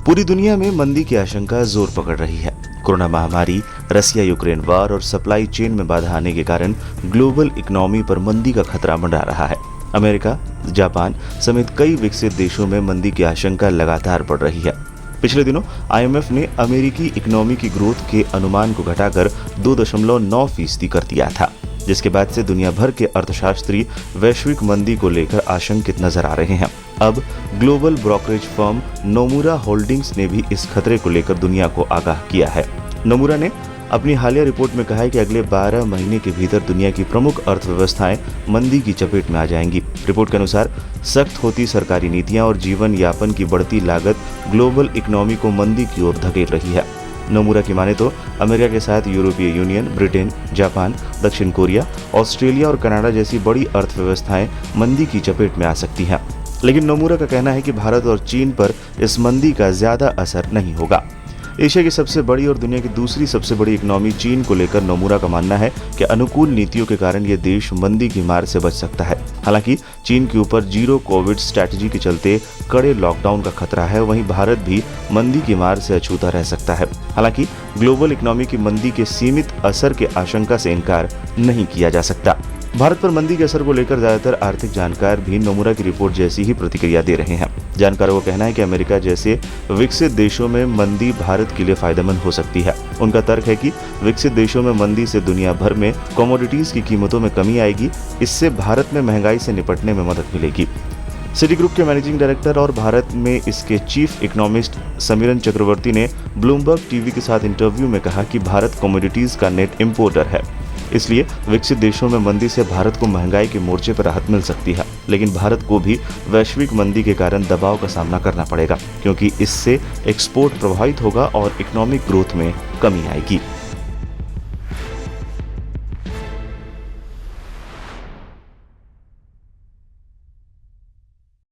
पूरी दुनिया में मंदी की आशंका जोर पकड़ रही है। कोरोना महामारी, रसिया यूक्रेन वार और सप्लाई चेन में बाधा आने के कारण ग्लोबल इकोनॉमी पर मंदी का खतरा मंडरा रहा है। अमेरिका, जापान समेत कई विकसित देशों में मंदी की आशंका लगातार बढ़ रही है। पिछले दिनों आईएमएफ ने अमेरिकी इकोनॉमी की ग्रोथ के अनुमान को घटाकर 2.9% कर दिया था, जिसके बाद से दुनिया भर के अर्थशास्त्री वैश्विक मंदी को लेकर आशंकित नजर आ रहे हैं। अब global brokerage firm Nomura holdings ने भी इस खतरे को लेकर दुनिया को आगाह किया है। नोमुरा ने अपनी हालिया रिपोर्ट में कहा है कि अगले 12 महीने के भीतर दुनिया की प्रमुख अर्थव्यवस्थाएं मंदी की चपेट में आ जाएंगी। रिपोर्ट के अनुसार सख्त होती सरकारी नीतियां और जीवन यापन की बढ़ती लागत ग्लोबल इकोनॉमी को मंदी की ओर धकेल रही है। नोमुरा की माने तो अमेरिका के साथ यूरोपीय यूनियन, ब्रिटेन, जापान, दक्षिण कोरिया, ऑस्ट्रेलिया और कनाडा जैसी बड़ी अर्थव्यवस्थाएं मंदी की चपेट में आ सकती हैं। लेकिन नोमुरा का कहना है कि भारत और चीन पर इस मंदी का ज्यादा असर नहीं होगा। एशिया की सबसे बड़ी और दुनिया की दूसरी सबसे बड़ी इकोनॉमी चीन को लेकर नोमुरा का मानना है कि अनुकूल नीतियों के कारण ये देश मंदी की मार से बच सकता है। हालांकि चीन के ऊपर जीरो कोविड स्ट्रैटेजी के चलते कड़े लॉकडाउन का खतरा है, वहीं भारत भी मंदी की मार से अछूता रह सकता है। हालांकि ग्लोबल इकोनॉमी की मंदी के सीमित असर के आशंका से इनकार नहीं किया जा सकता। भारत पर मंदी के असर को लेकर ज्यादातर आर्थिक जानकार भी नोमुरा की रिपोर्ट जैसी ही प्रतिक्रिया दे रहे हैं। जानकारों का कहना है कि अमेरिका जैसे विकसित देशों में मंदी भारत के लिए फायदेमंद हो सकती है। उनका तर्क है कि विकसित देशों में मंदी से दुनिया भर में कमोडिटीज की कीमतों में कमी आएगी। इससे भारत में महंगाई से निपटने में मदद मिलेगी। सिटी ग्रुप के मैनेजिंग डायरेक्टर और भारत में इसके चीफ इकोनॉमिस्ट समीरन चक्रवर्ती ने ब्लूमबर्ग टीवी के साथ इंटरव्यू में कहा कि भारत कमोडिटीज का नेट इंपोर्टर है, इसलिए विकसित देशों में मंदी से भारत को महंगाई के मोर्चे पर राहत मिल सकती है। लेकिन भारत को भी वैश्विक मंदी के कारण दबाव का सामना करना पड़ेगा, क्योंकि इससे एक्सपोर्ट प्रभावित होगा और इकोनॉमिक ग्रोथ में कमी आएगी।